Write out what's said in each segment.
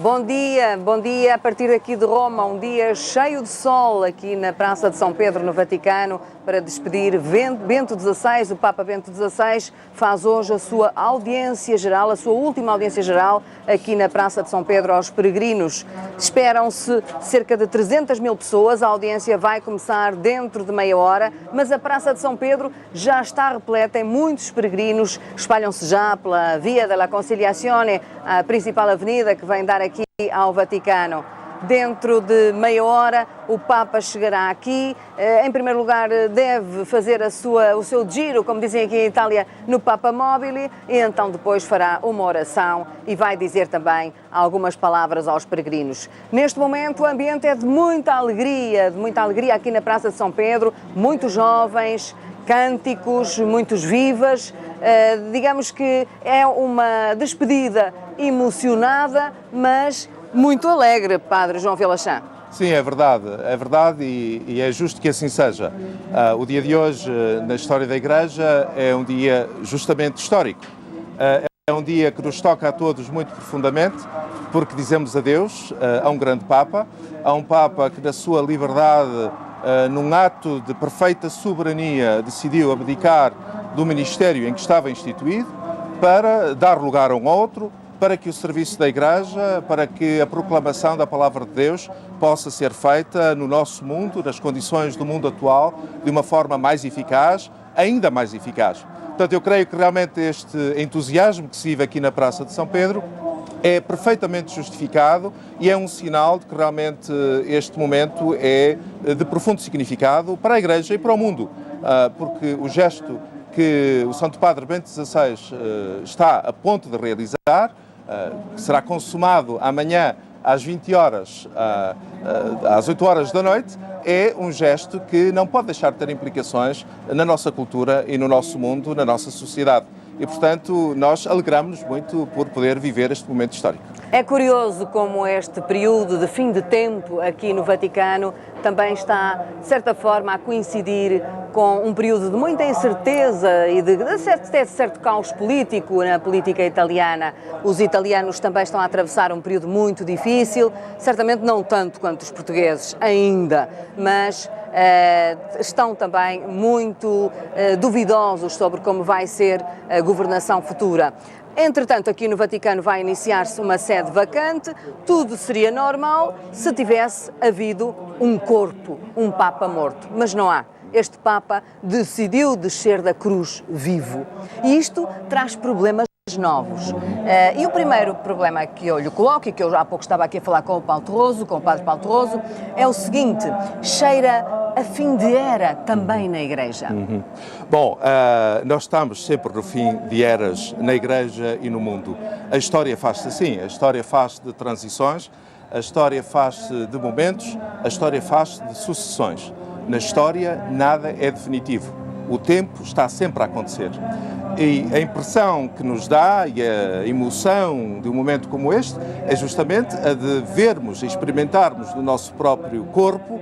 Bom dia a partir daqui de Roma, um dia cheio de sol aqui na Praça de São Pedro, no Vaticano, para despedir Bento XVI. O Papa Bento XVI faz hoje a sua audiência geral, a sua última audiência geral aqui na Praça de São Pedro aos peregrinos. Esperam-se cerca de 300 mil pessoas, a audiência vai começar dentro de meia hora, mas a Praça de São Pedro já está repleta, em muitos peregrinos, espalham-se já pela Via della Conciliazione, a principal avenida que vem dar aqui ao Vaticano. Dentro de meia hora o Papa chegará aqui. Em primeiro lugar deve fazer o seu giro, como dizem aqui em Itália, no Papa Mobile, e então depois fará uma oração e vai dizer também algumas palavras aos peregrinos. Neste momento o ambiente é de muita alegria aqui na Praça de São Pedro, muitos jovens, cânticos, muitos vivas. Digamos que é uma despedida emocionada, mas muito alegre, Padre João Vilachã. Sim, é verdade e é justo que assim seja. O dia de hoje, na história da Igreja, é um dia justamente histórico. É um dia que nos toca a todos muito profundamente, porque dizemos adeus a um grande Papa, a um Papa que na sua liberdade, num ato de perfeita soberania, decidiu abdicar do ministério em que estava instituído para dar lugar a um outro, para que o serviço da Igreja, para que a proclamação da Palavra de Deus possa ser feita no nosso mundo, nas condições do mundo atual, de uma forma mais eficaz, ainda mais eficaz. Portanto, eu creio que realmente este entusiasmo que se vive aqui na Praça de São Pedro é perfeitamente justificado e é um sinal de que realmente este momento é de profundo significado para a Igreja e para o mundo, porque o gesto que o Santo Padre Bento XVI está a ponto de realizar, que será consumado amanhã às 20 horas, às 8 horas da noite, é um gesto que não pode deixar de ter implicações na nossa cultura e no nosso mundo, na nossa sociedade. E, portanto, nós alegramos-nos muito por poder viver este momento histórico. É curioso como este período de fim de tempo aqui no Vaticano também está, de certa forma, a coincidir com um período de muita incerteza e de certo caos político na política italiana. Os italianos também estão a atravessar um período muito difícil, certamente não tanto quanto os portugueses ainda, mas estão também muito duvidosos sobre como vai ser a governação futura. Entretanto, aqui no Vaticano vai iniciar-se uma sede vacante. Tudo seria normal se tivesse havido um corpo, um Papa morto, mas não há. Este Papa decidiu descer da cruz vivo e isto traz problemas novos. E o primeiro problema que eu lhe coloco, e que eu há pouco estava aqui a falar com o Padre Paulo Torroso, é o seguinte: cheira a fim de era também na Igreja. Bom, nós estamos sempre no fim de eras na Igreja e no mundo. A história faz-se assim, a história faz-se de transições, a história faz-se de momentos, a história faz-se de sucessões. Na história nada é definitivo, o tempo está sempre a acontecer. E a impressão que nos dá e a emoção de um momento como este é justamente a de vermos e experimentarmos no nosso próprio corpo,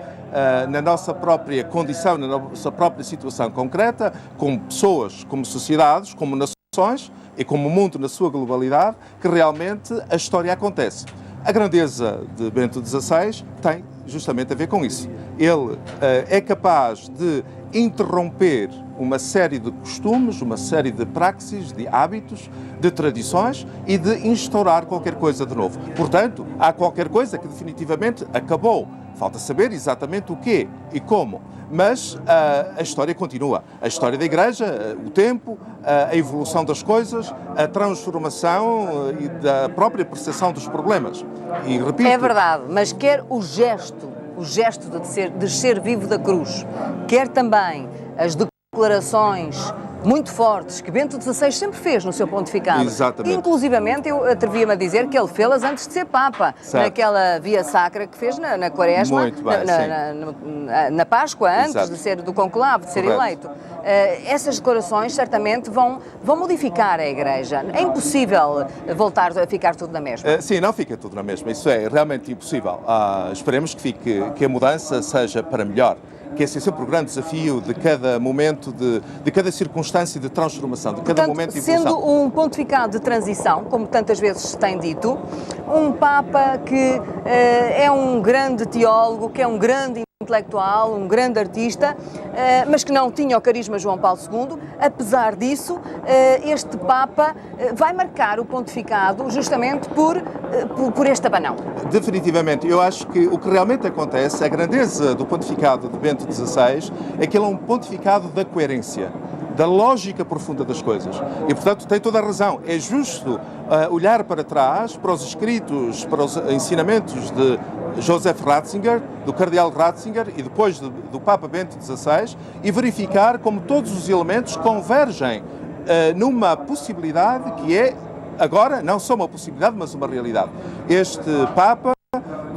na nossa própria condição, na nossa própria situação concreta, como pessoas, como sociedades, como nações e como mundo na sua globalidade, que realmente a história acontece. A grandeza de Bento XVI tem justamente a ver com isso. Ele é capaz de interromper uma série de costumes, uma série de praxes, de hábitos, de tradições e de instaurar qualquer coisa de novo. Portanto, há qualquer coisa que definitivamente acabou. Falta saber exatamente o quê e como. Mas a história continua. A história da Igreja, o tempo, a evolução das coisas, a transformação e da própria percepção dos problemas. E repito... É verdade, mas quer o gesto de ser vivo da cruz, quer também as declarações muito fortes que Bento XVI sempre fez no seu pontificado. Exatamente. Inclusivamente, eu atrevia-me a dizer que ele fê-las antes de ser Papa, certo. Naquela via sacra que fez na Quaresma, muito bem, na Páscoa, antes exato. de ser do conclave, de ser correto. eleito. Essas declarações certamente vão modificar a Igreja. É impossível voltar a ficar tudo na mesma. Sim, não fica tudo na mesma. Isso é realmente impossível. Esperemos que a mudança seja para melhor. que é sempre o grande desafio de cada momento, de cada circunstância de transformação, de cada Portanto, momento de evolução. sendo um pontificado de transição, como tantas vezes se tem dito, um Papa que é um grande teólogo, que é um grande intelectual, um grande artista, mas que não tinha o carisma João Paulo II. Apesar disso, este Papa vai marcar o pontificado justamente por este abanão. Definitivamente. Eu acho que o que realmente acontece, a grandeza do pontificado de Bento XVI, é que ele é um pontificado da coerência, da lógica profunda das coisas. E, portanto, tem toda a razão. É justo olhar para trás, para os escritos, para os ensinamentos de Joseph Ratzinger, do cardeal Ratzinger e depois do Papa Bento XVI e verificar como todos os elementos convergem numa possibilidade que é, agora, não só uma possibilidade, mas uma realidade. Este Papa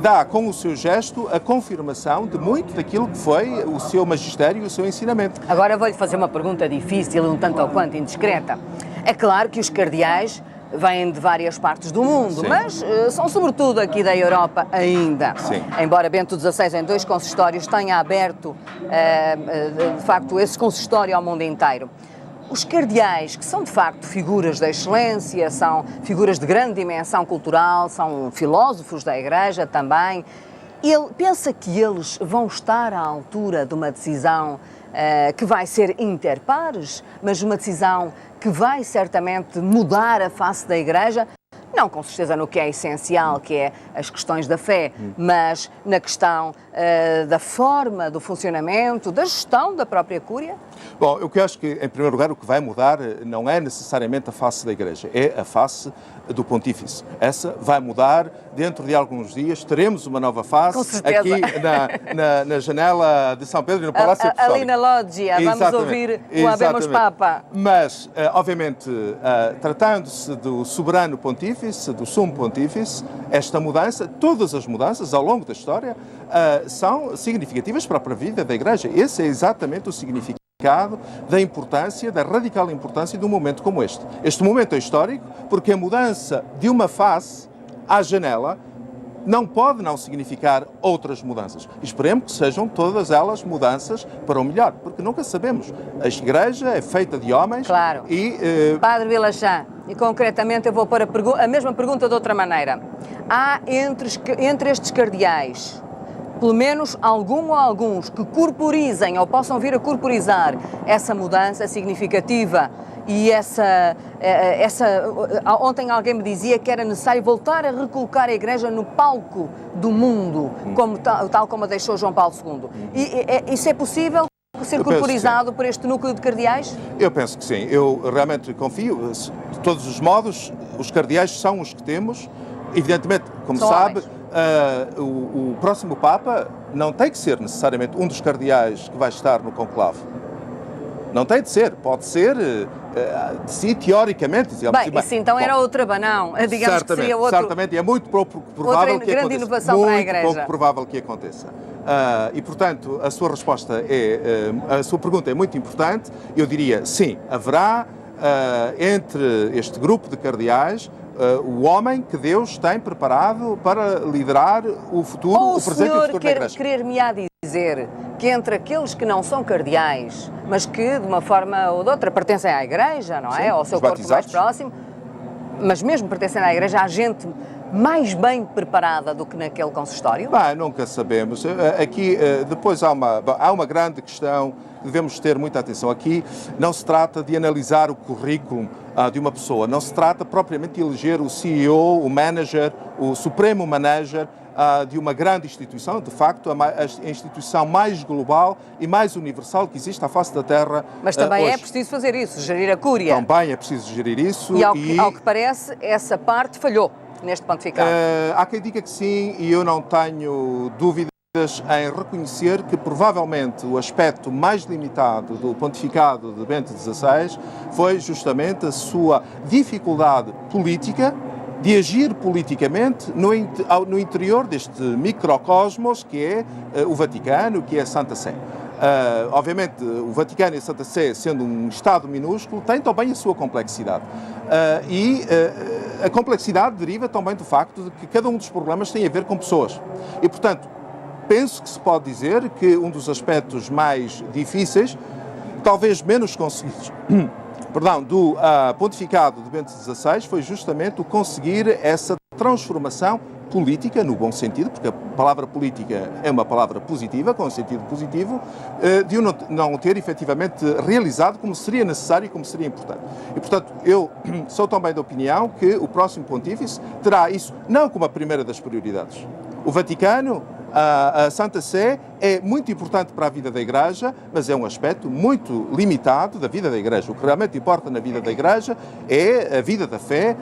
dá com o seu gesto a confirmação de muito daquilo que foi o seu magistério e o seu ensinamento. Agora vou-lhe fazer uma pergunta difícil, um tanto ou quanto indiscreta. É claro que os cardeais vêm de várias partes do mundo, Sim. mas são sobretudo aqui da Europa ainda. Sim. Embora Bento XVI em 2 consistórios tenha aberto, de facto, esse consistório ao mundo inteiro. Os cardeais, que são de facto figuras da excelência, são figuras de grande dimensão cultural, são filósofos da Igreja também, ele pensa que eles vão estar à altura de uma decisão que vai ser interpares, mas uma decisão que vai certamente mudar a face da Igreja, não com certeza no que é essencial, que é as questões da fé, mas na questão da forma do funcionamento, da gestão da própria Cúria? Bom, eu acho que, em primeiro lugar, o que vai mudar não é necessariamente a face da Igreja, é a face do Pontífice. Essa vai mudar dentro de alguns dias, teremos uma nova face aqui na janela de São Pedro e no Palácio Apostólico. Ali na lógia, vamos ouvir o Habemus Papa. Mas, obviamente, tratando-se do soberano Pontífice, do Sumo Pontífice, esta mudança, todas as mudanças ao longo da história, são significativas para a vida da Igreja. Esse é exatamente o significado da importância, da radical importância de um momento como este. Este momento é histórico porque a mudança de uma face à janela não pode não significar outras mudanças. E esperemos que sejam todas elas mudanças para o melhor, porque nunca sabemos. A Igreja é feita de homens. Claro. E, Padre Vilachã, e concretamente eu vou pôr a mesma pergunta de outra maneira. Há entre estes cardeais pelo menos algum ou alguns que corporizem ou possam vir a corporizar essa mudança significativa e ontem alguém me dizia que era necessário voltar a recolocar a Igreja no palco do mundo, tal como a deixou João Paulo II. Isso é possível ser corporizado por este núcleo de cardeais? Eu penso que sim. Eu realmente confio. De todos os modos, os cardeais são os que temos. Evidentemente, como sabe, o próximo Papa não tem que ser necessariamente um dos cardeais que vai estar no conclave. Não tem de ser. Pode ser, sim, teoricamente. Bem, isso então era outro abanão. Digamos que seria outro... Certamente, é muito provável que aconteça. Grande inovação para a Igreja. Muito pouco provável que aconteça. E, portanto, a sua resposta a sua pergunta é muito importante. Eu diria, sim, haverá entre este grupo de cardeais o homem que Deus tem preparado para liderar o futuro, o presente e o futuro da Igreja. Querer-me-á dizer que entre aqueles que não são cardeais, mas que de uma forma ou de outra pertencem à Igreja, não é? Sim, ao seu corpo mais próximo, mas mesmo pertencendo à Igreja, há gente mais bem preparada do que naquele consistório? Nunca sabemos. Aqui, depois há uma grande questão, devemos ter muita atenção. Aqui não se trata de analisar o currículo de uma pessoa, não se trata propriamente de eleger o CEO, o manager, o supremo manager de uma grande instituição, de facto, a instituição mais global e mais universal que existe à face da Terra. Mas também hoje. É preciso fazer isso, gerir a Cúria. Também é preciso gerir isso. E ao que parece, essa parte falhou neste pontificado. Há quem diga que sim, e eu não tenho dúvidas em reconhecer que provavelmente o aspecto mais limitado do pontificado de Bento XVI foi justamente a sua dificuldade política de agir politicamente no interior deste microcosmos que é o Vaticano, que é a Santa Sé. Obviamente, o Vaticano e a Santa Sé, sendo um Estado minúsculo, têm também a sua complexidade. A complexidade deriva também do facto de que cada um dos problemas tem a ver com pessoas. E, portanto, penso que se pode dizer que um dos aspectos mais difíceis, talvez menos conseguidos, do pontificado de Bento XVI foi justamente o conseguir essa transformação política, no bom sentido, porque a palavra política é uma palavra positiva, com um sentido positivo, de o não ter efetivamente realizado como seria necessário e como seria importante. E, portanto, eu sou também da opinião que o próximo pontífice terá isso não como a primeira das prioridades. O Vaticano, a Santa Sé, é muito importante para a vida da Igreja, mas é um aspecto muito limitado da vida da Igreja. O que realmente importa na vida da Igreja é a vida da fé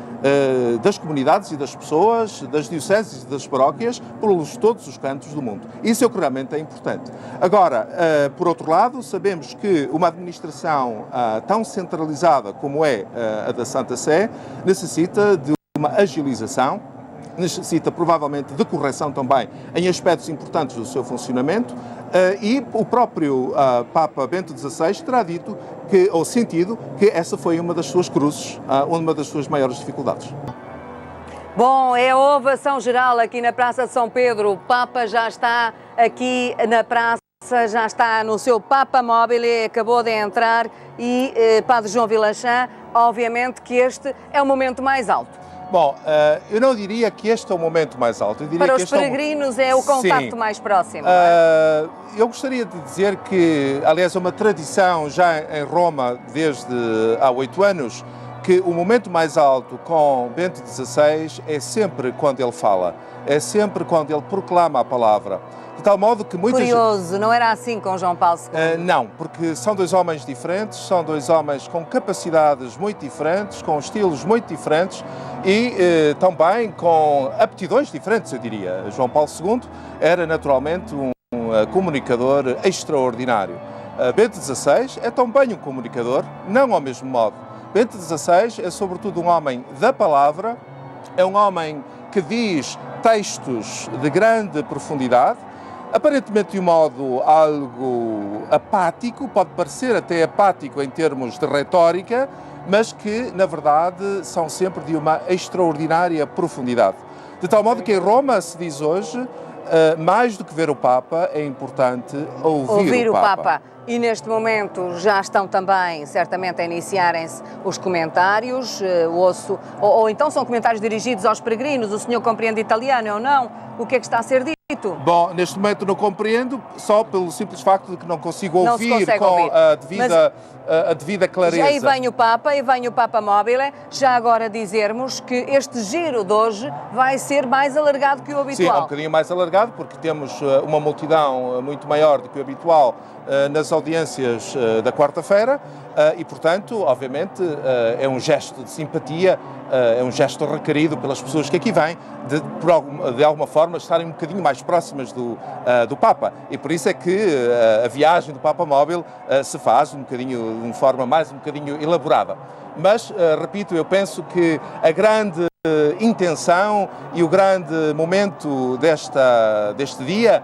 das comunidades e das pessoas, das dioceses e das paróquias, por todos os cantos do mundo. Isso é o que realmente é importante. Agora, por outro lado, sabemos que uma administração tão centralizada como é a da Santa Sé necessita de uma agilização, necessita provavelmente de correção também em aspectos importantes do seu funcionamento e o próprio Papa Bento XVI terá dito ou sentido que essa foi uma das suas cruzes, uma das suas maiores dificuldades. Bom, é a ovação geral aqui na Praça de São Pedro. O Papa já está aqui na praça, já está no seu Papa Móvel, acabou de entrar e Padre João Vilachã, obviamente que este é o momento mais alto. Bom, eu não diria que este é o momento mais alto. Eu diria para que os peregrinos é o contacto mais próximo. Eu gostaria de dizer que, aliás, é uma tradição já em Roma desde há 8 anos, que o momento mais alto com Bento XVI é sempre quando ele fala, é sempre quando ele proclama a palavra. De tal modo que muitas... Curioso, não era assim com João Paulo II? Não, porque são dois homens diferentes, são dois homens com capacidades muito diferentes, com estilos muito diferentes e também com aptidões diferentes, eu diria. João Paulo II era naturalmente um comunicador extraordinário. Bento XVI é também um comunicador, não ao mesmo modo. Bento XVI é sobretudo um homem da palavra, é um homem que diz textos de grande profundidade, aparentemente de um modo algo apático, pode parecer até apático em termos de retórica, mas que, na verdade, são sempre de uma extraordinária profundidade. De tal modo que em Roma se diz hoje, mais do que ver o Papa, é importante ouvir o Papa. E neste momento já estão também, certamente, a iniciarem-se os comentários, ou então são comentários dirigidos aos peregrinos. O senhor compreende italiano ou não? O que é que está a ser dito? Bom, neste momento não compreendo, só pelo simples facto de que não consigo ouvir com a devida clareza. Aí vem o Papa, e vem o Papa Mobile, já agora dizermos que este giro de hoje vai ser mais alargado que o habitual. Sim, é um bocadinho mais alargado, porque temos uma multidão muito maior do que o habitual nas audiências da quarta-feira e, portanto, obviamente, é um gesto de simpatia, é um gesto requerido pelas pessoas que aqui vêm, de alguma forma estarem um bocadinho mais próximas do Papa. E por isso é que a viagem do Papa Móvel se faz de uma forma mais um bocadinho elaborada. Mas, repito, eu penso que a grande intenção e o grande momento deste dia,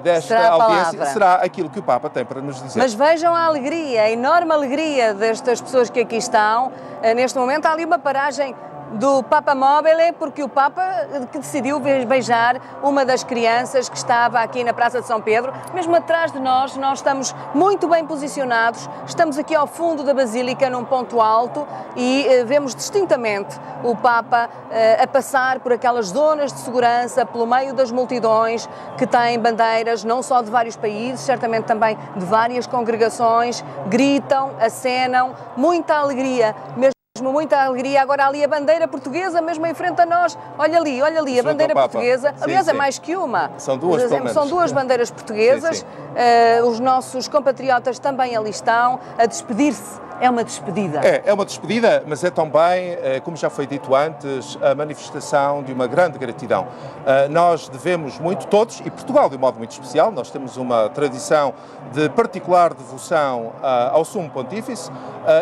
desta audiência, será aquilo que o Papa tem para nos dizer. Mas vejam a alegria, a enorme alegria destas pessoas que aqui estão. Neste momento há ali uma paragem do Papa Mobile, porque o Papa que decidiu beijar uma das crianças que estava aqui na Praça de São Pedro, mesmo atrás de nós estamos muito bem posicionados, estamos aqui ao fundo da Basílica, num ponto alto, e vemos distintamente o Papa a passar por aquelas zonas de segurança, pelo meio das multidões que têm bandeiras não só de vários países, certamente também de várias congregações, gritam, acenam, muita alegria, mesmo muita alegria. Agora ali a bandeira portuguesa, mesmo em frente a nós, olha ali, a bandeira portuguesa, aliás sim. É mais que uma. São duas, pelo menos. São duas bandeiras portuguesas, sim. Os nossos compatriotas também ali estão a despedir-se. É uma despedida. É uma despedida, mas é também, como já foi dito antes, a manifestação de uma grande gratidão. Nós devemos muito, todos, e Portugal de um modo muito especial, nós temos uma tradição de particular devoção ao Sumo Pontífice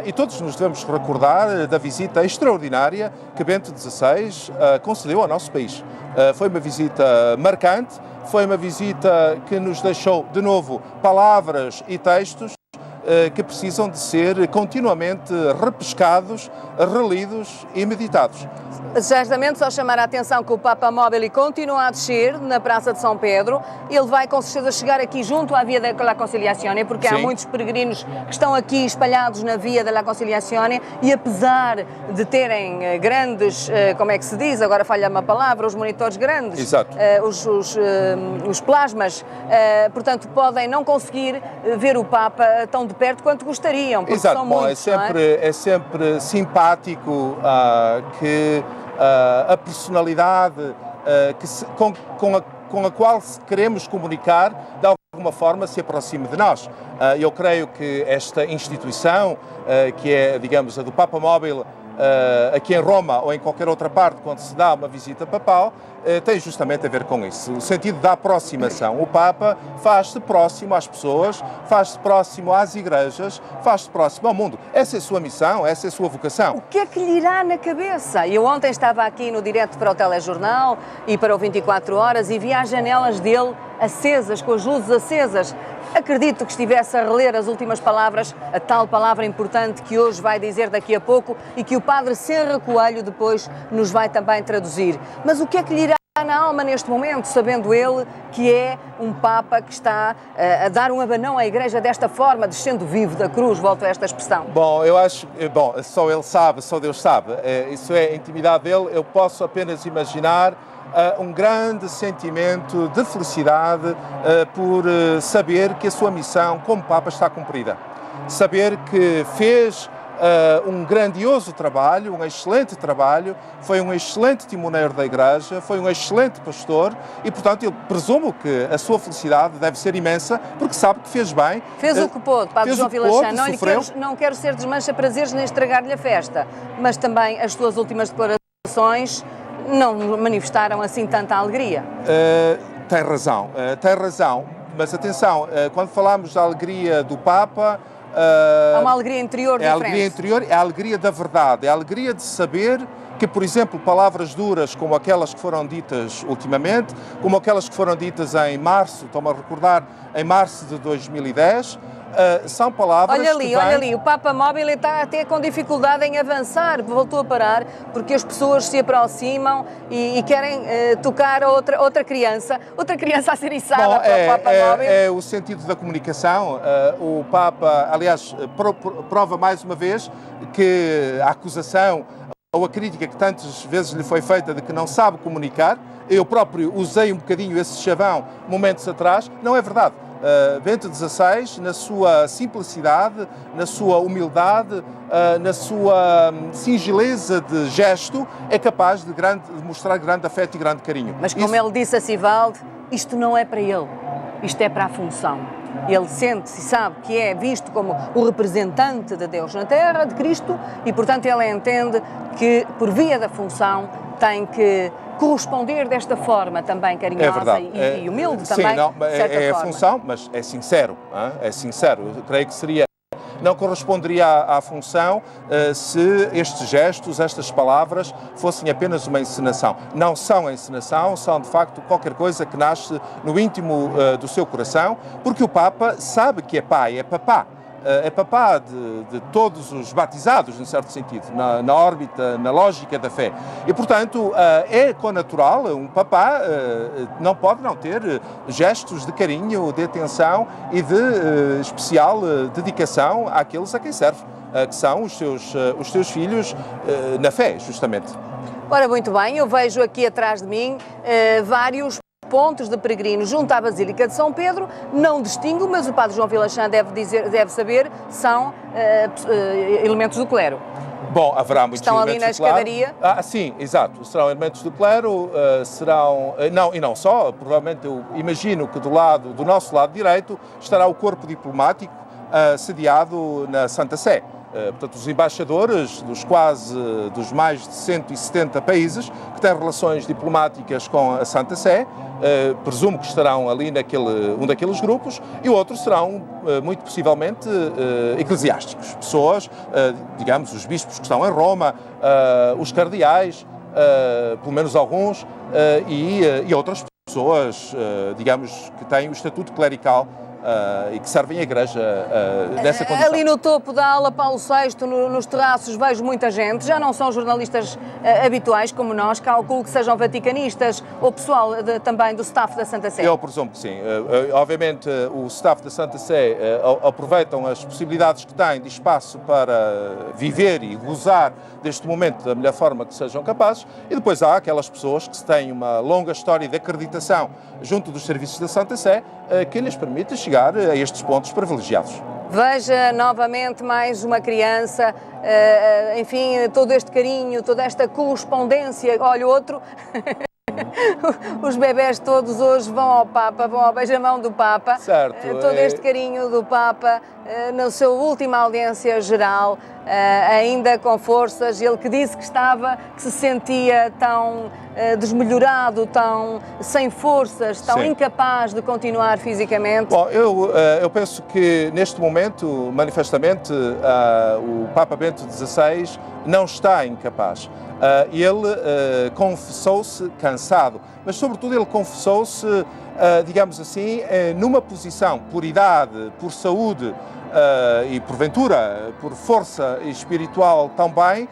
e todos nos devemos recordar da visita extraordinária que Bento XVI concedeu ao nosso país. Foi uma visita marcante, foi uma visita que nos deixou, de novo, palavras e textos que precisam de ser continuamente repescados, relidos e meditados. Certamente, só chamar a atenção que o Papa Móvel continua a descer na Praça de São Pedro. Ele vai com certeza chegar aqui junto à Via da Conciliazione, porque há muitos peregrinos que estão aqui espalhados na Via da Conciliazione e apesar de terem grandes, como é que se diz, agora falha-me a palavra, os monitores grandes, Exato. Os plasmas, portanto podem não conseguir ver o Papa tão de perto quanto gostariam, porque Exato. são Bom, muitos, é sempre simpático que a personalidade com a qual queremos comunicar, de alguma forma, se aproxime de nós. Eu creio que esta instituição, que é, digamos, a do Papa Móvel, aqui em Roma ou em qualquer outra parte, quando se dá uma visita papal, tem justamente a ver com isso. O sentido da aproximação. O Papa faz-se próximo às pessoas, faz-se próximo às igrejas, faz-se próximo ao mundo. Essa é a sua missão, essa é a sua vocação. O que é que lhe irá na cabeça? Eu ontem estava aqui no direto para o telejornal e para o 24 Horas e vi as janelas dele acesas, com as luzes acesas. Acredito que estivesse a reler as últimas palavras, a tal palavra importante que hoje vai dizer daqui a pouco e que o padre Serra Coelho depois nos vai também traduzir. Mas o que é que lhe irá na alma neste momento, sabendo ele que é um Papa que está a dar um abanão à Igreja desta forma, descendo vivo da cruz, volto a esta expressão? Bom, eu acho, só ele sabe, só Deus sabe, isso é a intimidade dele, eu posso apenas imaginar um grande sentimento de felicidade por saber que a sua missão como Papa está cumprida. Saber que fez um grandioso trabalho, um excelente trabalho, foi um excelente timoneiro da Igreja, foi um excelente pastor e, portanto, eu presumo que a sua felicidade deve ser imensa, porque sabe que fez bem. Fez o que pôde, Padre João Vilachã. Não quero ser desmancha-prazeres nem estragar-lhe a festa, mas também as suas últimas declarações não manifestaram assim tanta alegria. Tem razão, mas atenção, quando falamos da alegria do Papa, há uma alegria interior diferente. É a alegria interior, é a alegria da verdade, é a alegria de saber que, por exemplo, palavras duras como aquelas que foram ditas ultimamente, como aquelas que foram ditas em março, estou-me a recordar, em março de 2010, são palavras olha ali, o Papa Móvel está até com dificuldade em avançar, voltou a parar, porque as pessoas se aproximam e querem tocar a outra criança a ser içada para o Papa Móvel. É o sentido da comunicação. O Papa, aliás, prova mais uma vez que a acusação ou a crítica que tantas vezes lhe foi feita de que não sabe comunicar, eu próprio usei um bocadinho esse chavão momentos atrás, não é verdade. Bento XVI, na sua simplicidade, na sua humildade, na sua singeleza de gesto, é capaz de mostrar grande afeto e grande carinho. Mas como ele disse a Sivalde, isto não é para ele, isto é para a função. Ele sente-se e sabe que é visto como o representante de Deus na Terra, de Cristo, e portanto ele entende que por via da função tem que corresponder desta forma também carinhosa e humilde também, sim, não, de certa é forma. A função, mas é sincero, é sincero. Eu creio que não corresponderia à função se estes gestos, estas palavras, fossem apenas uma encenação. Não são a encenação, são de facto qualquer coisa que nasce no íntimo do seu coração, porque o Papa sabe que é pai, é papá. É papá de todos os batizados, em certo sentido, na órbita, na lógica da fé. E, portanto, é connatural, um papá não pode não ter gestos de carinho, de atenção e de especial dedicação àqueles a quem serve, que são os seus filhos na fé, justamente. Ora, muito bem, eu vejo aqui atrás de mim vários pontos de peregrinos junto à Basílica de São Pedro, não distingo, mas o Padre João Vilachã deve saber, são elementos do clero. Bom, haverá muitos estão ali na escadaria. Sim, exato. Serão elementos do clero, e não só, provavelmente eu imagino que do nosso lado direito estará o corpo diplomático sediado na Santa Sé. Portanto, os embaixadores dos mais de 170 países que têm relações diplomáticas com a Santa Sé, presumo que estarão ali um daqueles grupos, e outros serão, muito possivelmente, eclesiásticos, pessoas, digamos, os bispos que estão em Roma, os cardeais, pelo menos alguns, e outras pessoas, digamos, que têm o estatuto clerical e que servem a Igreja nessa condição. Ali no topo da ala Paulo VI, nos terraços, vejo muita gente. Já não são jornalistas habituais como nós, calculo que sejam vaticanistas ou pessoal também do staff da Santa Sé. Eu presumo que sim. Obviamente, o staff da Santa Sé aproveitam as possibilidades que têm de espaço para viver e gozar deste momento da melhor forma que sejam capazes, e depois há aquelas pessoas que têm uma longa história de acreditação junto dos serviços da Santa Sé que lhes permite chegar a estes pontos privilegiados. Veja novamente mais uma criança, enfim, todo este carinho, toda esta correspondência. Olha, outro. Os bebés todos hoje vão ao Papa, vão ao beijamão do Papa. Certo. Todo este carinho do Papa na sua última audiência geral, ainda com forças. Ele que disse que se sentia tão desmelhorado, tão sem forças, tão Sim. incapaz de continuar fisicamente. Bom, eu penso que neste momento, manifestamente, o Papa Bento XVI não está incapaz. Ele confessou-se cansado, mas sobretudo ele confessou-se, digamos assim, numa posição, por idade, por saúde e porventura, por força espiritual também,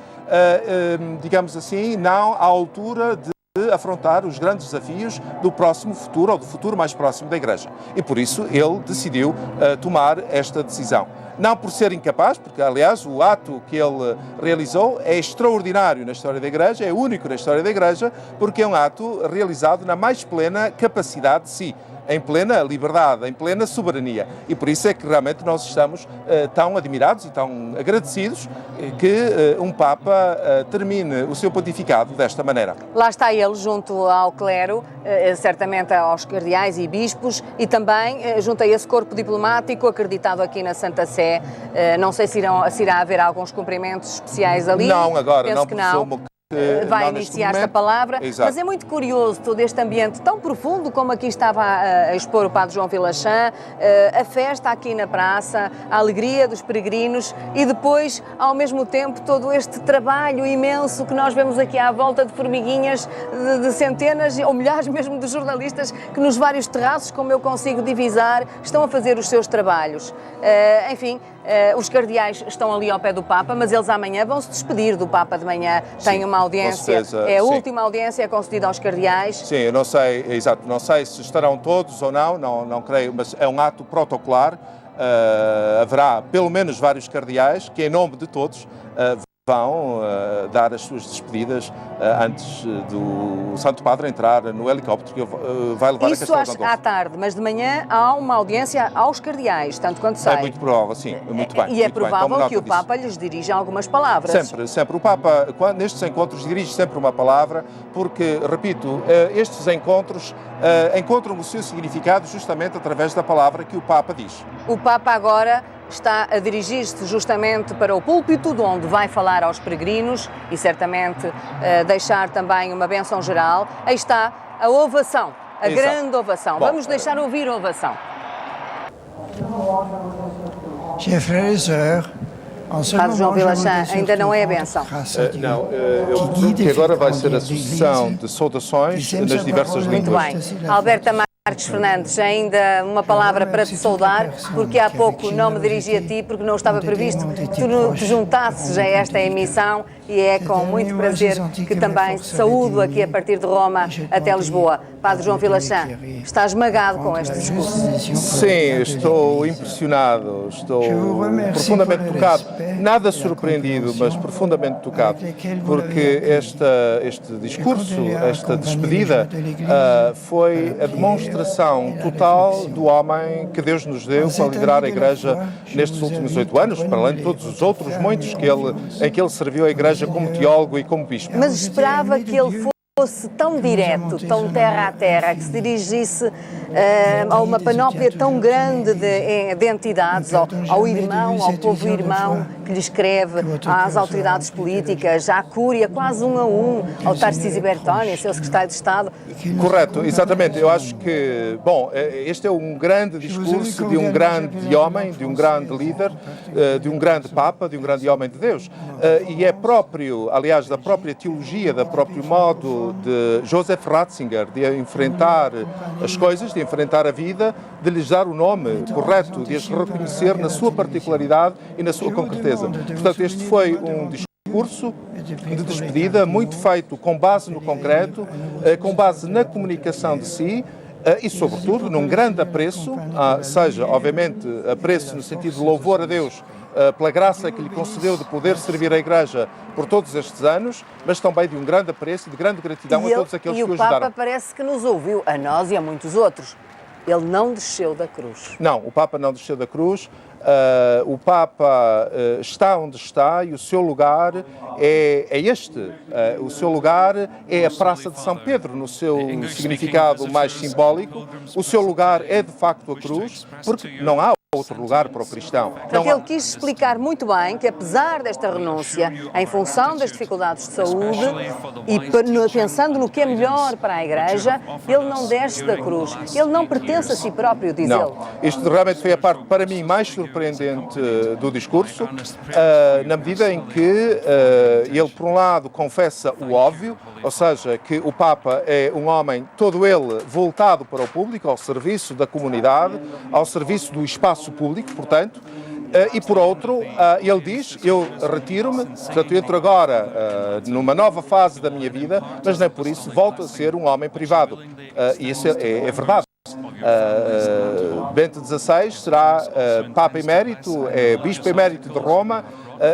digamos assim, não à altura de afrontar os grandes desafios do próximo futuro ou do futuro mais próximo da Igreja. E por isso ele decidiu tomar esta decisão. Não por ser incapaz, porque aliás o ato que ele realizou é extraordinário na história da Igreja, é único na história da Igreja, porque é um ato realizado na mais plena capacidade de si, em plena liberdade, em plena soberania. E por isso é que realmente nós estamos tão admirados e tão agradecidos que um Papa termine o seu pontificado desta maneira. Lá está ele, junto ao clero, certamente aos cardeais e bispos, e também junto a esse corpo diplomático acreditado aqui na Santa Sé. Não sei se irá haver alguns cumprimentos especiais ali. Não, agora, penso não que não. Vai iniciar esta palavra, Exato. Mas é muito curioso todo este ambiente tão profundo como aqui estava a expor o Padre João Vilachã, a festa aqui na praça, a alegria dos peregrinos e depois, ao mesmo tempo, todo este trabalho imenso que nós vemos aqui à volta de formiguinhas, de centenas ou milhares mesmo de jornalistas que nos vários terraços, como eu consigo divisar, estão a fazer os seus trabalhos. Enfim, os cardeais estão ali ao pé do Papa, mas eles amanhã vão se despedir do Papa de manhã. Têm uma audiência, é a última audiência concedida aos cardeais. Sim, eu não sei, exato, não sei se estarão todos ou não creio, mas é um ato protocolar. Haverá pelo menos vários cardeais que, em nome de todos, vão dar as suas despedidas antes do Santo Padre entrar no helicóptero que vai levar a Castelo Gandolfo. Isso à tarde, mas de manhã há uma audiência aos cardeais, tanto quanto sei. É muito provável, sim, muito bem. E é provável que o Papa lhes dirija algumas palavras. Sempre. O Papa, nestes encontros, dirige sempre uma palavra, porque, repito, estes encontros encontram o seu significado justamente através da palavra que o Papa diz. O Papa agora está a dirigir-se justamente para o púlpito, de onde vai falar aos peregrinos e certamente deixar também uma bênção geral. Aí está a ovação, a Exato. grande ovação. Bom, vamos deixar ouvir a ovação. Padre João Vilachã, ainda não é a bênção. Não, eu presumo que agora vai ser a sucessão de saudações nas diversas Muito línguas. bem. Alberta Marques Fernandes, ainda uma palavra para te saudar, porque há pouco não me dirigi a ti, porque não estava previsto que tu te juntasses a esta emissão, e é com muito prazer que também saúdo aqui a partir de Roma até Lisboa. Padre João Vilachã, está esmagado com este discurso. Sim, estou impressionado, estou profundamente tocado, nada surpreendido, mas profundamente tocado, porque este discurso, esta despedida, foi a demonstração total do homem que Deus nos deu para liderar a Igreja nestes últimos 8 anos, para além de todos os outros muitos em que ele serviu a Igreja como teólogo e como bispo. Mas esperava que ele fosse tão direto, tão terra a terra, que se dirigisse a uma panóplia tão grande de entidades, ao irmão, ao povo irmão que lhe escreve, às autoridades políticas, à Cúria, quase 1 a 1, ao Tarcísio Bertoni, seu secretário de Estado. Correto, exatamente. Eu acho que, bom, este é um grande discurso de um grande homem, de um grande líder, de um grande Papa, de um grande homem de Deus. E é próprio, aliás, da própria teologia, do próprio modo de Joseph Ratzinger de enfrentar as coisas, de enfrentar a vida, de lhes dar o nome correto, de as reconhecer na sua particularidade e na sua concreteza. Portanto, este foi um discurso de despedida muito feito com base no concreto, com base na comunicação de si, e, sobretudo, num grande apreço, seja, obviamente, apreço no sentido de louvor a Deus pela graça que lhe concedeu de poder servir a Igreja por todos estes anos, mas também de um grande apreço e de grande gratidão a todos aqueles que o ajudaram. E o Papa parece que nos ouviu, a nós e a muitos outros. Ele não desceu da cruz. Não, o Papa não desceu da cruz. O Papa está onde está e o seu lugar é este. O seu lugar é a Praça de São Pedro, no seu significado mais simbólico. O seu lugar é, de facto, a cruz, porque não há outro lugar para o cristão. Portanto, ele quis explicar muito bem que, apesar desta renúncia, em função das dificuldades de saúde e pensando no que é melhor para a Igreja, ele não desce da cruz. Ele não pertence a si próprio, diz ele. Isto realmente foi a parte, para mim, mais surpreendente do discurso, na medida em que ele, por um lado, confessa o óbvio, ou seja, que o Papa é um homem, todo ele, voltado para o público, ao serviço da comunidade, ao serviço do espaço público, portanto, e por outro, ele diz, eu retiro-me, portanto, entro agora numa nova fase da minha vida, mas nem por isso volto a ser um homem privado. E isso é verdade. Bento XVI será Papa Emérito, é Bispo Emérito de Roma,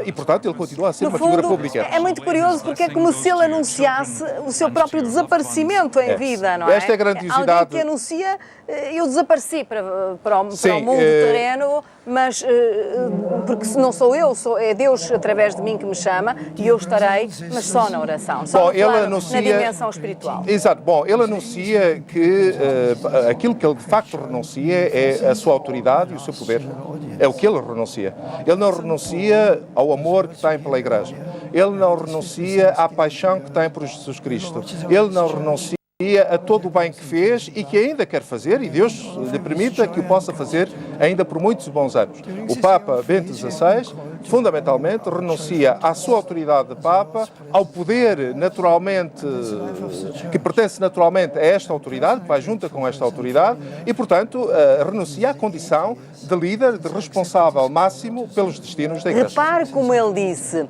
e, portanto, ele continua a ser uma figura pública. É muito curioso porque é como se ele anunciasse o seu próprio desaparecimento em vida, não é? Esta é a grandiosidade. Alguém que anuncia, eu desapareci para o mundo terreno, mas porque não sou eu, é Deus através de mim que me chama e eu estarei, mas só na oração, só na dimensão espiritual. Exato. Bom, ele anuncia que aquilo que ele de facto renuncia é a sua autoridade e o seu poder. É o que ele renuncia. Ele não renuncia ao amor que tem pela Igreja. Ele não renuncia à paixão que tem por Jesus Cristo. Ele não renuncia a todo o bem que fez e que ainda quer fazer, e Deus lhe permita que o possa fazer ainda por muitos bons anos. O Papa Bento XVI, fundamentalmente, renuncia à sua autoridade de Papa, ao poder naturalmente, que pertence naturalmente a esta autoridade, que vai junta com esta autoridade, e, portanto, renuncia à condição de líder, de responsável máximo pelos destinos da Igreja. Repare como ele disse,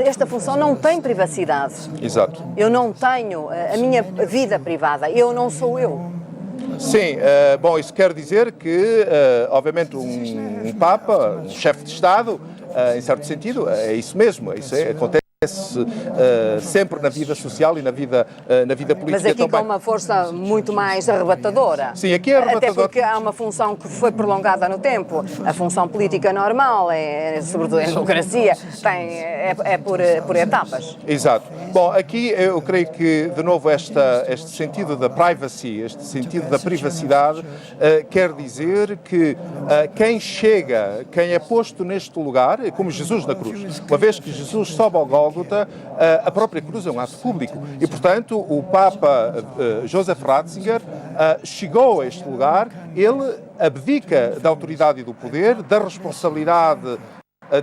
esta função não tem privacidade. Exato. Eu não tenho a minha vida privada, eu não sou eu. Sim, bom, isso quer dizer que, obviamente, um Papa, um chefe de Estado, em certo sentido, é isso mesmo, acontece sempre na vida social e na vida política. Mas aqui também. Com uma força muito mais arrebatadora. Sim, aqui é arrebatador. Até porque há uma função que foi prolongada no tempo. A função política normal, sobretudo em democracia, é por etapas. Exato. Bom, aqui eu creio que, de novo, este sentido da privacy, este sentido da privacidade, quer dizer que quem é posto neste lugar, como Jesus na cruz, uma vez que Jesus sobe ao Gólgota, a própria cruz é um ato público e, portanto, o Papa Joseph Ratzinger chegou a este lugar, ele abdica da autoridade e do poder, da responsabilidade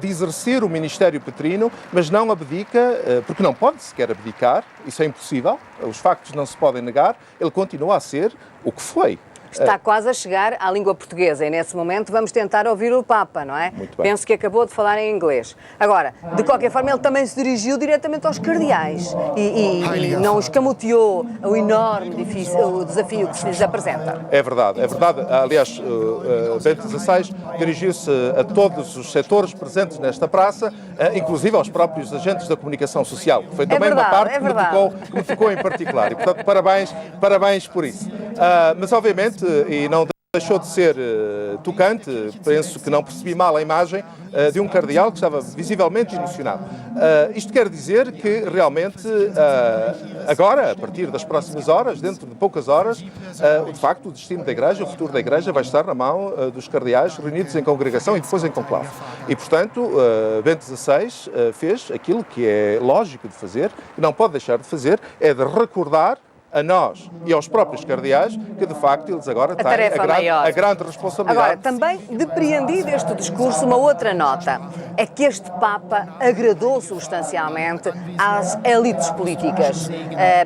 de exercer o ministério petrino, mas não abdica, porque não pode sequer abdicar, isso é impossível, os factos não se podem negar, ele continua a ser o que foi. Está quase a chegar à língua portuguesa e, nesse momento, vamos tentar ouvir o Papa, não é? Muito bem. Penso que acabou de falar em inglês. Agora, de qualquer forma, ele também se dirigiu diretamente aos cardeais e não escamoteou o enorme o desafio que se lhes apresenta. É verdade, é verdade. Aliás, Bento XVI dirigiu-se a todos os setores presentes nesta praça, inclusive aos próprios agentes da comunicação social. Foi também uma parte que me tocou em particular. E, portanto, parabéns por isso. Mas, obviamente, e não deixou de ser tocante, penso que não percebi mal a imagem de um cardeal que estava visivelmente emocionado. Isto quer dizer que realmente agora, a partir das próximas horas, dentro de poucas horas, de facto o destino da Igreja, o futuro da Igreja vai estar na mão dos cardeais reunidos em congregação e depois em conclave. E, portanto, Bento XVI fez aquilo que é lógico de fazer e não pode deixar de fazer, é de recordar a nós e aos próprios cardeais que, de facto, eles agora têm a grande responsabilidade. Agora, também depreendi deste discurso uma outra nota, é que este Papa agradou substancialmente às elites políticas.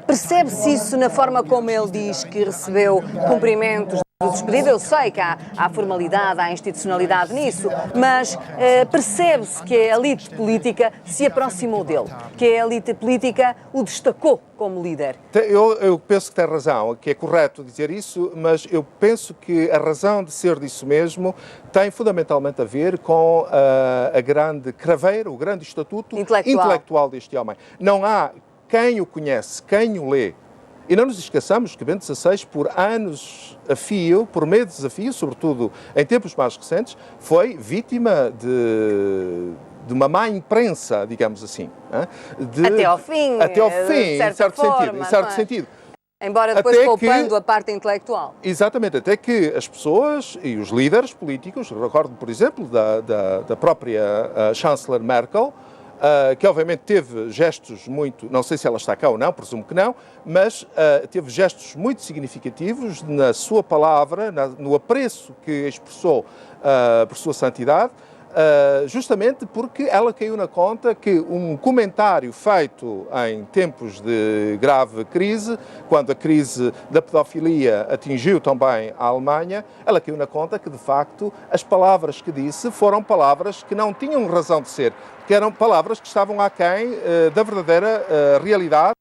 Percebe-se isso na forma como ele diz que recebeu cumprimentos do despedido? Eu sei que há formalidade, há institucionalidade nisso, mas percebe-se que a elite política se aproximou dele, que a elite política o destacou como líder. Eu penso que tem razão, que é correto dizer isso, mas eu penso que a razão de ser disso mesmo tem fundamentalmente a ver com a grande craveira, o grande estatuto intelectual deste homem. Não há quem o conhece, quem o lê. E não nos esqueçamos que Bento XVI, por anos a fio, por meses a fio, sobretudo em tempos mais recentes, foi vítima de uma má imprensa, digamos assim. Até ao fim, em certo sentido. Embora depois poupando a parte intelectual. Exatamente, até que as pessoas e os líderes políticos, recordo, por exemplo, da própria chanceler Merkel, que obviamente teve gestos muito, não sei se ela está cá ou não, presumo que não, mas teve gestos muito significativos na sua palavra, no apreço que expressou por sua santidade, justamente porque ela caiu na conta que um comentário feito em tempos de grave crise, quando a crise da pedofilia atingiu também a Alemanha, ela caiu na conta que, de facto, as palavras que disse foram palavras que não tinham razão de ser, que eram palavras que estavam aquém da verdadeira realidade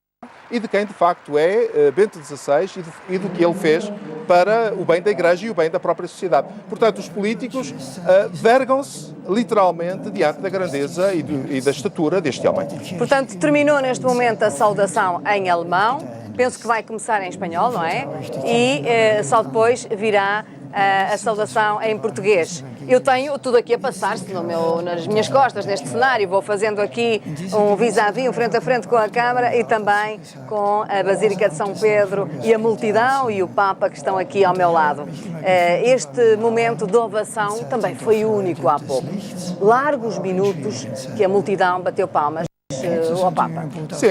e de quem, de facto, é Bento XVI e do que ele fez para o bem da Igreja e o bem da própria sociedade. Portanto, os políticos vergam-se, literalmente, diante da grandeza e da estatura deste homem. Portanto, terminou neste momento a saudação em alemão, penso que vai começar em espanhol, não é? E só depois virá a saudação em português. Eu tenho tudo aqui a passar-se nas minhas costas, neste cenário. Vou fazendo aqui um vis-à-vis, um frente a frente com a Câmara e também com a Basílica de São Pedro e a multidão e o Papa que estão aqui ao meu lado. Este momento de ovação também foi único há pouco. Largos minutos que a multidão bateu palmas ao Papa. Sim,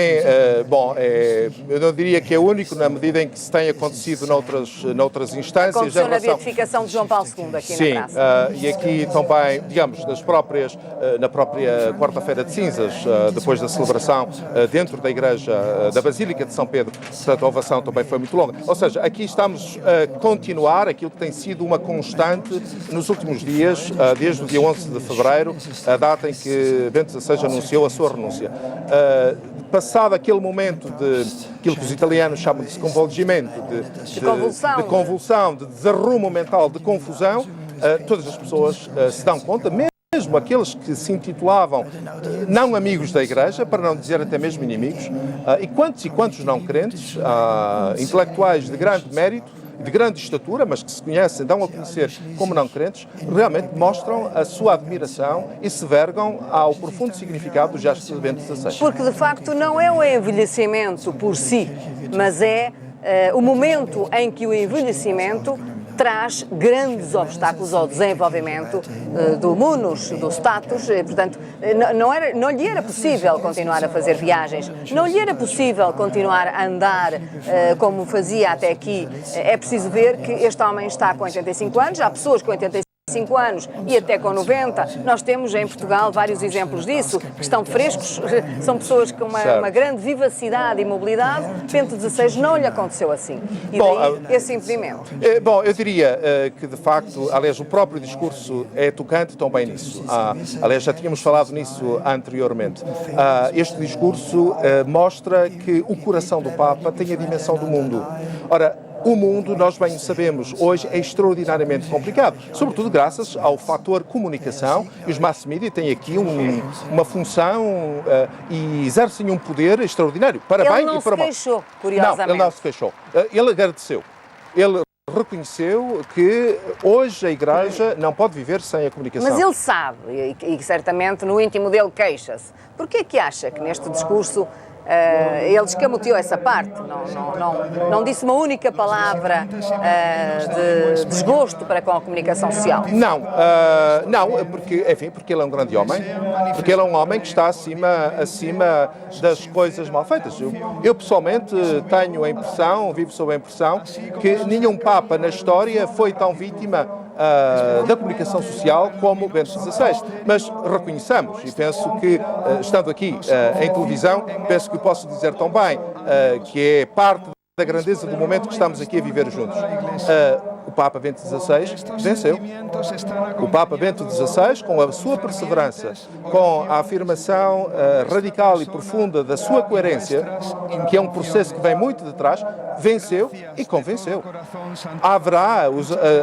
eu não diria que é único na medida em que se tem acontecido noutras instâncias. Aconteceu na beatificação de João Paulo II aqui na praça. E aqui também, digamos, na própria quarta-feira de cinzas, depois da celebração dentro da igreja da Basílica de São Pedro, portanto a ovação também foi muito longa. Ou seja, aqui estamos a continuar aquilo que tem sido uma constante nos últimos dias, desde o dia 11 de fevereiro, a data em que Bento XVI anunciou a sua renúncia. Passado aquele momento de aquilo que os italianos chamam de sconvolgimento, de convulsão, de desarrumo mental, de confusão, todas as pessoas se dão conta, mesmo aqueles que se intitulavam não amigos da Igreja, para não dizer até mesmo inimigos, e quantos não crentes, intelectuais de grande mérito, de grande estatura, mas que se conhecem, dão a conhecer como não crentes, realmente mostram a sua admiração e se vergam ao profundo significado do gesto de Bento XVI. Porque, de facto, não é o envelhecimento por si, mas é o momento em que o envelhecimento traz grandes obstáculos ao desenvolvimento do munus, do status, portanto, não lhe era possível continuar a fazer viagens, não lhe era possível continuar a andar como fazia até aqui. É preciso ver que este homem está com 85 anos, há pessoas com 85 anos e até com 90, nós temos em Portugal vários exemplos disso, que estão frescos, são pessoas com uma grande vivacidade e mobilidade. Bento XVI não lhe aconteceu assim, e daí esse impedimento. Eu diria que, de facto, aliás, o próprio discurso é tocante também nisso. Aliás, já tínhamos falado nisso anteriormente. Este discurso mostra que o coração do Papa tem a dimensão do mundo. Ora, o mundo, nós bem sabemos, hoje é extraordinariamente complicado, sobretudo graças ao fator comunicação, e os mass media têm aqui uma função e exercem um poder extraordinário, para bem e para mal. Ele não se queixou, curiosamente. Não, ele não se queixou. Ele agradeceu. Ele reconheceu que hoje a Igreja não pode viver sem a comunicação. Mas ele sabe, e certamente no íntimo dele queixa-se. Porquê é que acha que neste discurso Ele escamoteou essa parte, não disse uma única palavra de desgosto para com a comunicação social. Não, porque ele é um grande homem, porque ele é um homem que está acima das coisas mal feitas. Eu pessoalmente tenho a impressão, vivo sob a impressão, que nenhum Papa na história foi tão vítima da comunicação social como Bento XVI, mas reconheçamos, e penso que, estando aqui em televisão, penso que posso dizer tão bem que é parte da grandeza do momento que estamos aqui a viver juntos. O Papa Bento XVI venceu. O Papa Bento XVI, com a sua perseverança, com a afirmação radical e profunda da sua coerência, que é um processo que vem muito de trás, venceu e convenceu. Haverá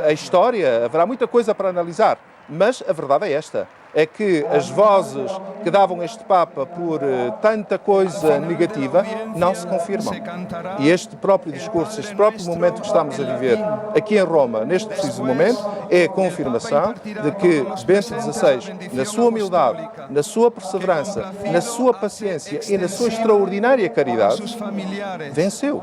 a história, haverá muita coisa para analisar, mas a verdade é esta. É que as vozes que davam este Papa por tanta coisa negativa não se confirmam. E este próprio discurso, este próprio momento que estamos a viver aqui em Roma, neste preciso momento, é a confirmação de que Bento XVI, na sua humildade, na sua perseverança, na sua paciência e na sua extraordinária caridade, venceu.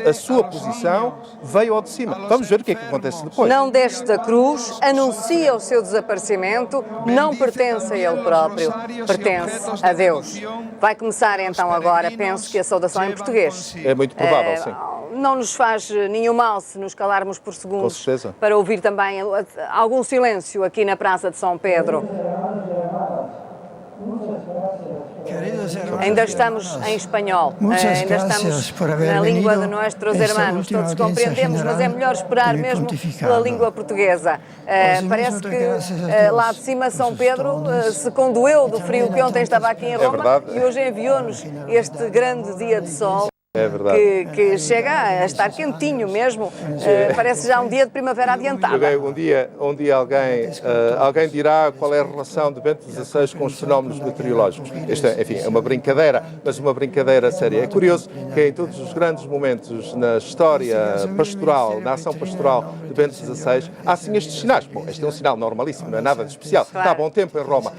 A sua posição veio ao de cima. Vamos ver o que é que acontece depois. Não desta cruz, anuncia o seu desaparecimento, não pertence a ele próprio, pertence a Deus. Vai começar então agora, penso que a saudação em português. É muito provável, sim. Não nos faz nenhum mal se nos calarmos por segundos. Com certeza. Para ouvir também algum silêncio aqui na Praça de São Pedro. Ainda estamos em espanhol, ainda estamos na língua de nossos irmãos, todos compreendemos, mas é melhor esperar mesmo pela língua portuguesa. Parece que lá de cima São Pedro se condoeu do frio que ontem estava aqui em Roma e hoje enviou-nos este grande dia de sol. É verdade. Que chega a estar quentinho mesmo, parece já um dia de primavera adiantada. Um dia alguém dirá qual é a relação de Bento XVI com os fenómenos meteorológicos. Esta, enfim, é uma brincadeira, mas uma brincadeira séria. É curioso que em todos os grandes momentos na história pastoral, na ação pastoral de Bento XVI, há assim estes sinais. Bom, este é um sinal normalíssimo, não é nada de especial. Claro. Está a bom tempo em Roma,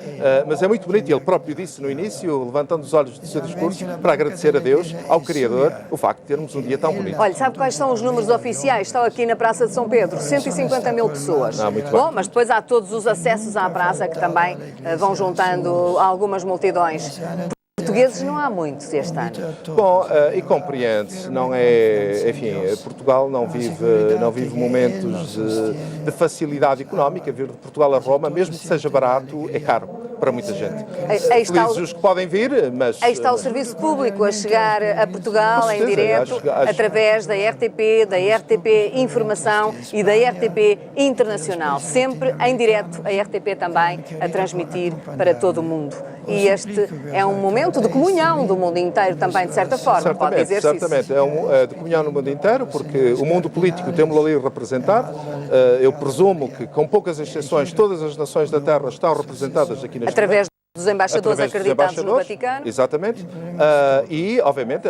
mas é muito bonito, ele próprio disse no início, levantando os olhos do seu discurso, para agradecer a Deus, ao Criador, o facto de termos um dia tão bonito. Olha, sabe quais são os números oficiais? Estão aqui na Praça de São Pedro, 150 mil pessoas. Muito bom, mas depois há todos os acessos à praça que também vão juntando algumas multidões. Portugueses não há muitos este ano. Bom, e compreende-se, não é, enfim, Portugal não vive momentos de facilidade económica. Vir de Portugal a Roma, mesmo que seja barato, é caro para muita gente. Felizes os que podem vir, mas... Aí está o serviço público a chegar a Portugal em direto, através da RTP, da RTP Informação e da RTP Internacional. Sempre em direto, a RTP também a transmitir para todo o mundo. E este é um momento de comunhão do mundo inteiro também, de certa forma, pode dizer-se isso. Certamente, é de comunhão no mundo inteiro, porque o mundo político temos ali representado. Eu presumo que, com poucas exceções, todas as nações da Terra estão representadas aqui neste através dos embaixadores acreditados no Vaticano. Exatamente. E, obviamente,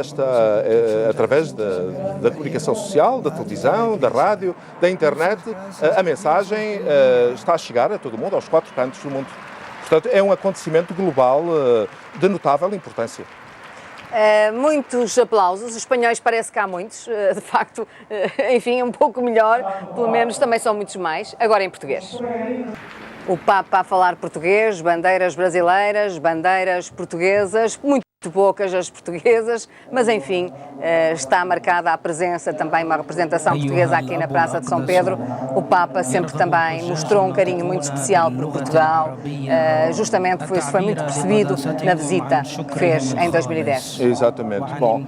através da comunicação social, da televisão, da rádio, da internet, a mensagem está a chegar a todo o mundo, aos 4 cantos do mundo. Portanto, é um acontecimento global de notável importância. Muitos aplausos, os espanhóis parece que há muitos, de facto, enfim, um pouco melhor, pelo menos também são muitos mais, agora em português. O Papa a falar português, bandeiras brasileiras, bandeiras portuguesas, muito poucas as portuguesas, mas enfim, está marcada a presença também, uma representação portuguesa aqui na Praça de São Pedro. O Papa sempre também mostrou um carinho muito especial por Portugal, justamente isso foi muito percebido na visita que fez em 2010. Exatamente. Bom,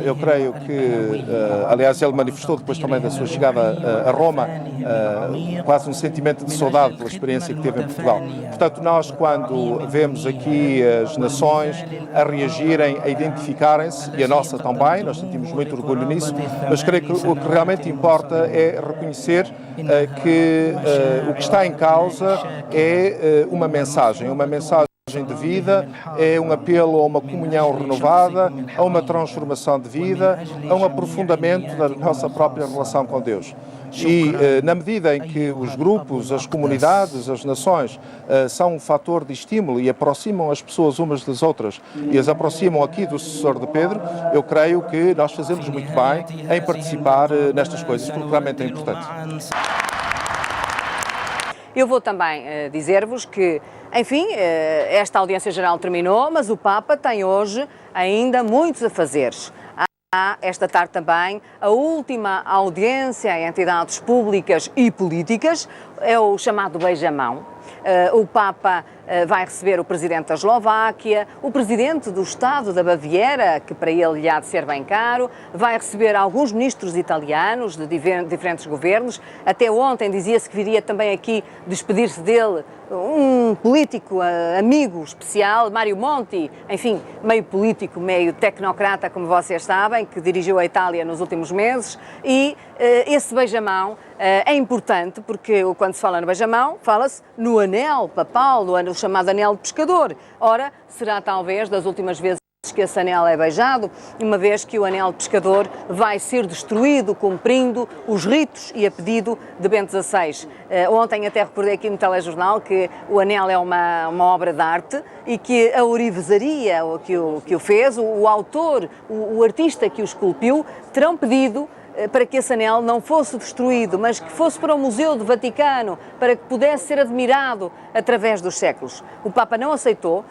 eu creio que, aliás, ele manifestou depois também da sua chegada a Roma, quase um sentimento de saudade pela experiência que teve em Portugal. Portanto, nós quando vemos aqui as nações a reagirem, a identificarem-se, e a nossa também, nós sentimos muito orgulho nisso, mas creio que o que realmente importa é reconhecer que o que está em causa é uma mensagem de vida, é um apelo a uma comunhão renovada, a uma transformação de vida, a um aprofundamento da nossa própria relação com Deus. E na medida em que os grupos, as comunidades, as nações são um fator de estímulo e aproximam as pessoas umas das outras e as aproximam aqui do sucessor de Pedro, eu creio que nós fazemos muito bem em participar nestas coisas, porque realmente é importante. Eu vou também dizer-vos que, enfim, esta audiência geral terminou, mas o Papa tem hoje ainda muitos afazeres. Há esta tarde também a última audiência em entidades públicas e políticas, é o chamado beijamão. O Papa vai receber o Presidente da Eslováquia, o Presidente do Estado da Baviera, que para ele lhe há de ser bem caro, vai receber alguns ministros italianos de diferentes governos. Até ontem dizia-se que viria também aqui despedir-se dele um político amigo especial, Mário Monti, enfim, meio político, meio tecnocrata, como vocês sabem, que dirigiu a Itália nos últimos meses, e esse beijamão é importante porque quando se fala no beijamão, fala-se no anel papal, no chamado anel de pescador. Ora, será talvez das últimas vezes que esse anel é beijado, uma vez que o anel de pescador vai ser destruído, cumprindo os ritos e a pedido de Bento XVI. Ontem até recordei aqui no telejornal que o anel é uma obra de arte e que a orivesaria que o fez, o autor, o artista que o esculpiu, terão pedido para que esse anel não fosse destruído, mas que fosse para o Museu do Vaticano, para que pudesse ser admirado através dos séculos. O Papa não aceitou,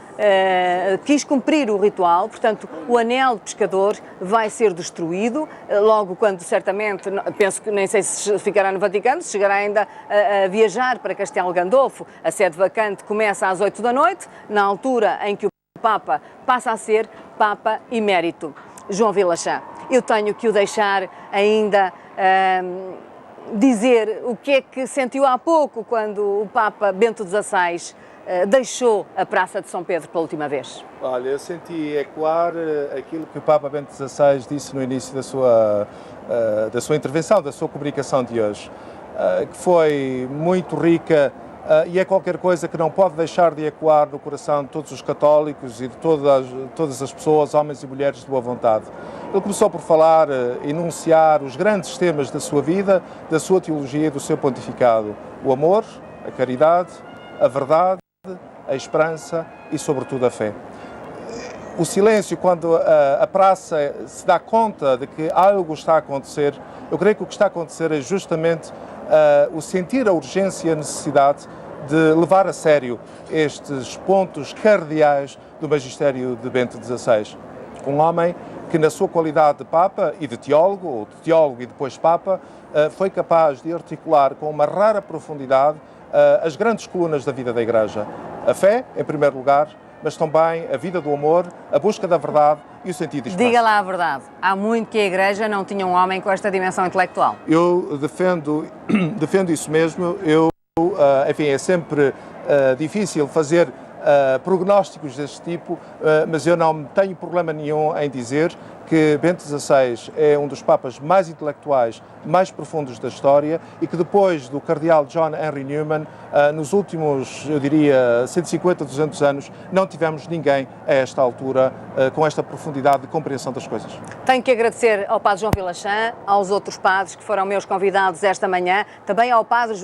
quis cumprir o ritual, portanto, o anel de pescador vai ser destruído, logo quando certamente, penso que nem sei se ficará no Vaticano, se chegará ainda a viajar para Castelo Gandolfo. A sede vacante começa às 8 da noite, na altura em que o Papa passa a ser Papa emérito. João Vilachã, eu tenho que o deixar ainda dizer o que é que sentiu há pouco quando o Papa Bento XVI deixou a Praça de São Pedro pela última vez. Olha, eu senti ecoar aquilo que o Papa Bento XVI disse no início da sua intervenção, da sua comunicação de hoje, que foi muito rica e é qualquer coisa que não pode deixar de ecoar no coração de todos os católicos e de todas as pessoas, homens e mulheres de boa vontade. Ele começou por falar, enunciar os grandes temas da sua vida, da sua teologia e do seu pontificado. O amor, a caridade, a verdade, a esperança e, sobretudo, a fé. O silêncio, quando a praça se dá conta de que algo está a acontecer, eu creio que o que está a acontecer é justamente o sentir a urgência e a necessidade de levar a sério estes pontos cardeais do magistério de Bento XVI. Um homem que, na sua qualidade de Papa e de teólogo, ou de teólogo e depois Papa, foi capaz de articular com uma rara profundidade as grandes colunas da vida da Igreja. A fé, em primeiro lugar, mas também a vida do amor, a busca da verdade e o sentido de esperança. Diga lá a verdade, há muito que a Igreja não tinha um homem com esta dimensão intelectual. Eu defendo isso mesmo. Enfim, é sempre difícil fazer prognósticos deste tipo, mas eu não tenho problema nenhum em dizer que Bento XVI é um dos papas mais intelectuais, mais profundos da história e que depois do cardeal John Henry Newman, nos últimos, eu diria, 150, 200 anos, não tivemos ninguém a esta altura com esta profundidade de compreensão das coisas. Tenho que agradecer ao Padre João Vilachã, aos outros padres que foram meus convidados esta manhã, também ao Padre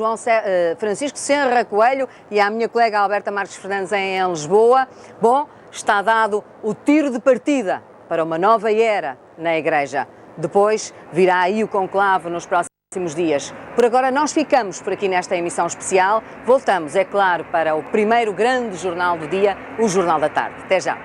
Francisco Senra Coelho e à minha colega Alberta Marques Fernandes em Lisboa. Bom, está dado o tiro de partida para uma nova era na Igreja. Depois virá aí o conclave nos próximos dias. Por agora nós ficamos por aqui nesta emissão especial. Voltamos, é claro, para o primeiro grande jornal do dia, o Jornal da Tarde. Até já.